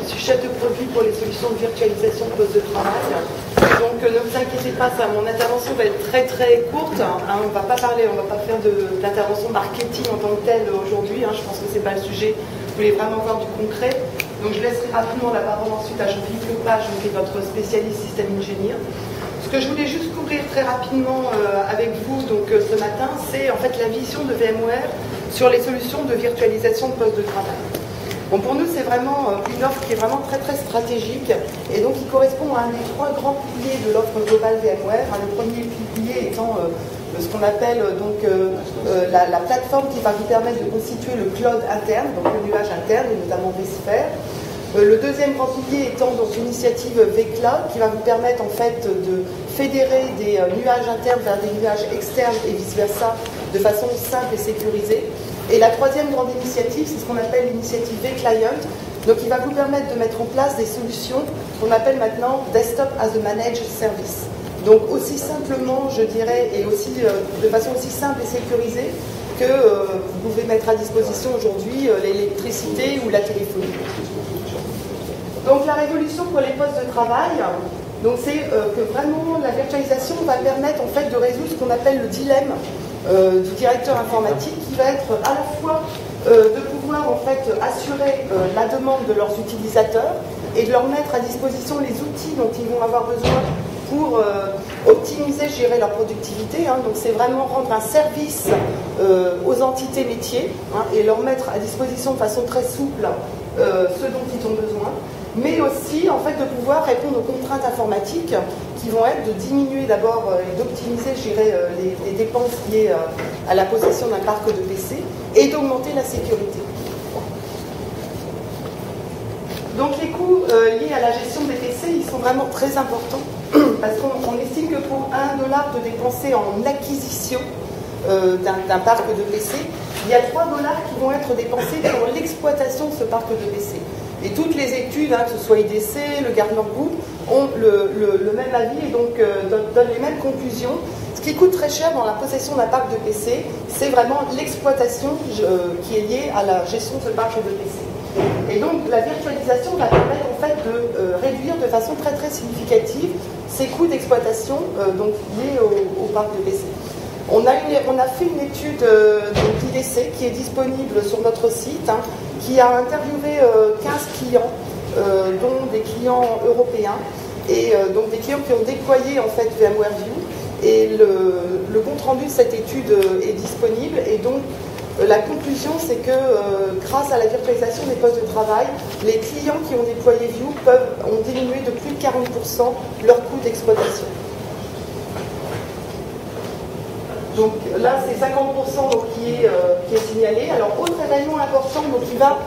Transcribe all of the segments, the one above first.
je suis chef de produit pour les solutions de virtualisation de poste de travail. Donc ne vous inquiétez pas, mon intervention va être très très courte. On ne va pas faire d'intervention marketing en tant que telle aujourd'hui. Je pense que ce n'est pas le sujet. Vous voulez vraiment voir du concret. Donc je laisserai rapidement la parole ensuite à Jean-Philippe Lepage, qui est votre spécialiste système ingénieur. Ce que je voulais juste couvrir très rapidement avec vous ce matin, c'est en fait la vision de VMware sur les solutions de virtualisation de poste de travail. Bon, pour nous, c'est vraiment une offre qui est vraiment très très stratégique et donc qui correspond à un des trois grands piliers de l'offre globale VMware. Le premier pilier étant ce qu'on appelle la plateforme qui va vous permettre de constituer le cloud interne, donc le nuage interne, et notamment vSphere. Le deuxième grand pilier étant donc l'initiative vCloud qui va vous permettre en fait de fédérer des nuages internes vers des nuages externes et vice-versa de façon simple et sécurisée. Et la troisième grande initiative, c'est ce qu'on appelle l'initiative vClient, donc qui va vous permettre de mettre en place des solutions qu'on appelle maintenant Desktop as a Managed Service. Donc aussi simplement, je dirais, et aussi de façon aussi simple et sécurisée que vous pouvez mettre à disposition aujourd'hui l'électricité ou la téléphonie. Donc la révolution pour les postes de travail, c'est que vraiment la virtualisation va permettre en fait de résoudre ce qu'on appelle le dilemme du directeur informatique, qui va être à la fois de pouvoir en fait assurer la demande de leurs utilisateurs et de leur mettre à disposition les outils dont ils vont avoir besoin pour optimiser, je dirais, leur productivité. Donc c'est vraiment rendre un service aux entités métiers et leur mettre à disposition de façon très souple ce dont ils ont besoin, mais aussi en fait de pouvoir répondre aux contraintes informatiques qui vont être de diminuer d'abord et d'optimiser, je dirais, les dépenses liées à la possession d'un parc de PC et d'augmenter la sécurité. Donc les coûts liés à la gestion des PC, ils sont vraiment très importants parce qu'on estime que pour $1 de dépenser en acquisition d'un parc de PC, il y a $3 qui vont être dépensés pour l'exploitation de ce parc de PC. Et toutes les études, que ce soit IDC, le Gartner Group, ont le même avis et donc donnent les mêmes conclusions. Ce qui coûte très cher dans la possession d'un parc de PC, c'est vraiment l'exploitation qui est liée à la gestion de ce parc de PC. Et donc la virtualisation va permettre en fait de réduire de façon très très significative ces coûts d'exploitation liés au parc de PC. On a fait une étude d'IDC qui est disponible sur notre site, qui a interviewé 15 clients, dont des clients européens, et donc des clients qui ont déployé en fait VMware View. Et le compte-rendu de cette étude est disponible, et donc la conclusion, c'est que grâce à la virtualisation des postes de travail, les clients qui ont déployé View ont diminué de plus de 40% leur coût d'exploitation. Donc là, c'est 50% qui est signalé. Alors, autre événement important qui va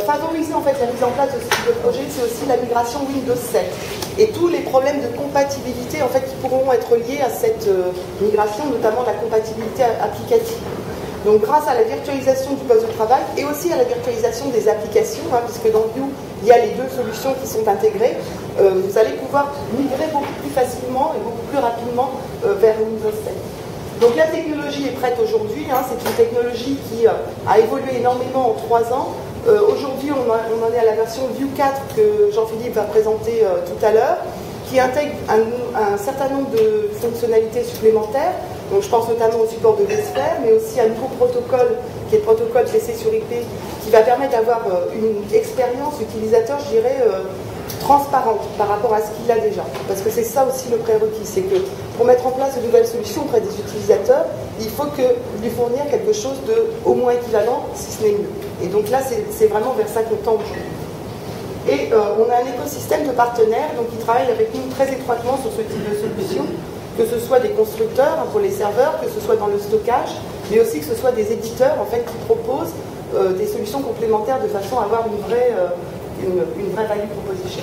favoriser en fait la mise en place de ce type de projet, c'est aussi la migration Windows 7 et tous les problèmes de compatibilité en fait qui pourront être liés à cette migration, notamment la compatibilité applicative. Donc, grâce à la virtualisation du poste de travail et aussi à la virtualisation des applications, puisque dans View, il y a les deux solutions qui sont intégrées, vous allez pouvoir migrer beaucoup plus facilement et beaucoup plus rapidement vers Windows 7. Donc la technologie est prête aujourd'hui, c'est une technologie qui a évolué énormément en 3 ans. Aujourd'hui, on en est à la version View 4 que Jean-Philippe va présenter tout à l'heure, qui intègre un certain nombre de fonctionnalités supplémentaires. Donc je pense notamment au support de vSphere, mais aussi à un nouveau protocole, qui est le protocole PC sur IP, qui va permettre d'avoir une expérience utilisateur, je dirais, transparente par rapport à ce qu'il a déjà. Parce que c'est ça aussi le prérequis, c'est que pour mettre en place de nouvelles solutions auprès des utilisateurs, il faut lui fournir quelque chose de au moins équivalent, si ce n'est mieux. Et donc là, c'est vraiment vers ça qu'on tend aujourd'hui. Et on a un écosystème de partenaires qui travaillent avec nous très étroitement sur ce type de solution, que ce soit des constructeurs pour les serveurs, que ce soit dans le stockage, mais aussi que ce soit des éditeurs en fait, qui proposent des solutions complémentaires de façon à avoir une vraie value proposition.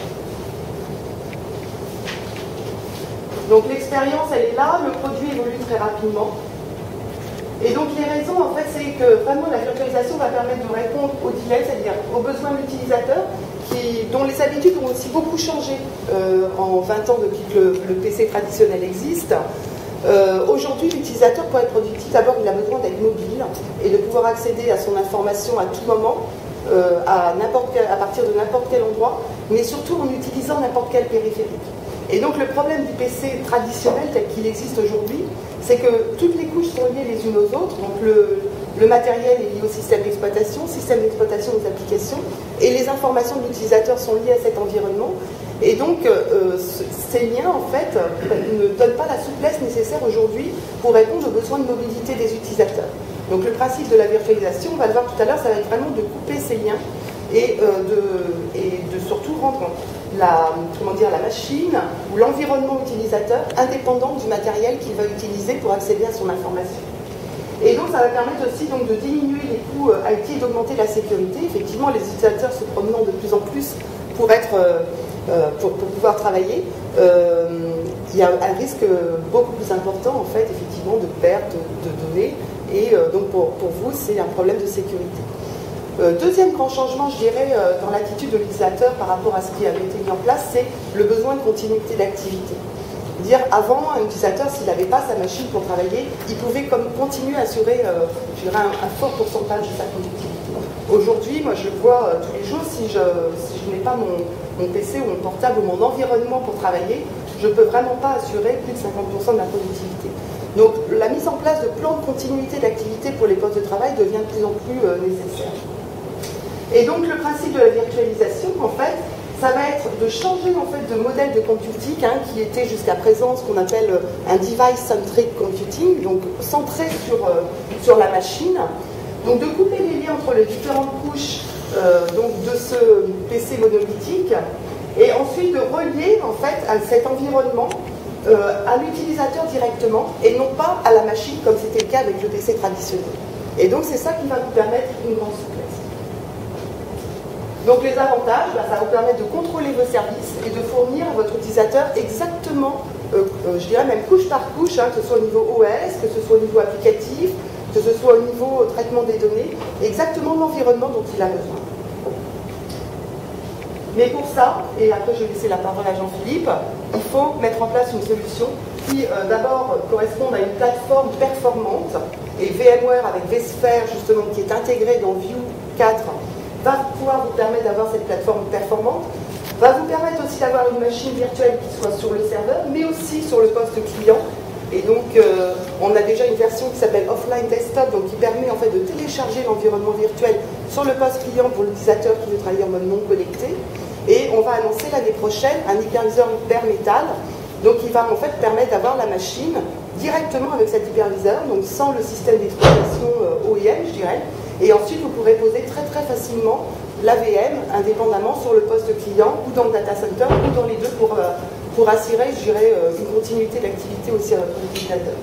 Donc l'expérience, elle est là, le produit évolue très rapidement. Et donc les raisons, en fait, c'est que vraiment la virtualisation va permettre de répondre aux délais, c'est-à-dire aux besoins de l'utilisateur, dont les habitudes ont aussi beaucoup changé en 20 ans depuis que le PC traditionnel existe. Aujourd'hui, l'utilisateur, pour être productif, d'abord, il a besoin d'être mobile et de pouvoir accéder à son information à tout moment. à partir de n'importe quel endroit, mais surtout en utilisant n'importe quel périphérique. Et donc le problème du PC traditionnel tel qu'il existe aujourd'hui, c'est que toutes les couches sont liées les unes aux autres. Donc le matériel est lié au système d'exploitation aux applications, et les informations de l'utilisateur sont liées à cet environnement. Et donc ces liens en fait ne donnent pas la souplesse nécessaire aujourd'hui pour répondre aux besoins de mobilité des utilisateurs. Donc le principe de la virtualisation, on va le voir tout à l'heure, ça va être vraiment de couper ces liens et de surtout rendre la machine ou l'environnement utilisateur indépendant du matériel qu'il va utiliser pour accéder à son information. Et donc ça va permettre aussi donc, de diminuer les coûts IT et d'augmenter la sécurité. Effectivement, les utilisateurs se promenant de plus en plus pour pouvoir travailler, il y a un risque beaucoup plus important en fait effectivement de perte de données, et donc pour vous c'est un problème de sécurité. Deuxième grand changement, je dirais, dans l'attitude de l'utilisateur par rapport à ce qui avait été mis en place, c'est le besoin de continuité d'activité. Dire avant, un utilisateur, s'il n'avait pas sa machine pour travailler, il pouvait continuer à assurer je dirais, un fort pourcentage de sa productivité. Aujourd'hui, moi je le vois tous les jours, si je n'ai pas mon PC ou mon portable ou mon environnement pour travailler, je ne peux vraiment pas assurer plus de 50% de la productivité. Donc la mise en place de plans de continuité d'activité pour les postes de travail devient de plus en plus nécessaire. Et donc le principe de la virtualisation, en fait, ça va être de changer en fait de modèle de computing qui était jusqu'à présent ce qu'on appelle un device-centric computing, donc centré sur la machine. Donc de couper les liens entre les différentes couches donc de ce PC monolithique, et ensuite de relier en fait à cet environnement à l'utilisateur directement et non pas à la machine comme c'était le cas avec le PC traditionnel. Et donc c'est ça qui va vous permettre une grande souplesse. Donc les avantages, ça va vous permettre de contrôler vos services et de fournir à votre utilisateur exactement, je dirais même couche par couche, que ce soit au niveau OS, que ce soit au niveau applicatif, que ce soit au niveau traitement des données, exactement l'environnement dont il a besoin. Mais pour ça, et après je vais laisser la parole à Jean-Philippe, il faut mettre en place une solution qui d'abord corresponde à une plateforme performante, et VMware avec vSphere justement qui est intégré dans View 4 va pouvoir vous permettre d'avoir cette plateforme performante, va vous permettre aussi d'avoir une machine virtuelle qui soit sur le serveur, mais aussi sur le poste client. Et donc, on a déjà une version qui s'appelle Offline Desktop, donc qui permet en fait de télécharger l'environnement virtuel sur le poste client pour l'utilisateur qui veut travailler en mode non connecté. Et on va annoncer l'année prochaine un hyperviseur bare metal, donc qui va en fait permettre d'avoir la machine directement avec cet hyperviseur, donc sans le système d'exploitation OEM, je dirais. Et ensuite, vous pourrez poser très très facilement la VM indépendamment sur le poste client ou dans le data center ou dans les deux pour assurer, je dirais, une continuité d'activité aussi à votre utilisateur.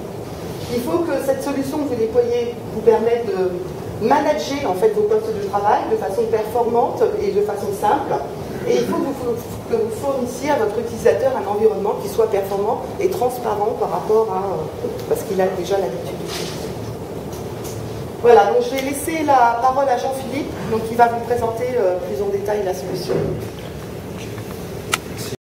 Il faut que cette solution que vous déployez vous permette de manager en fait vos postes de travail de façon performante et de façon simple. Et il faut que vous fournissiez à votre utilisateur un environnement qui soit performant et transparent par rapport à parce qu'il a déjà l'habitude d'utiliser. Voilà, donc je vais laisser la parole à Jean-Philippe, donc qui va vous présenter plus en détail la solution.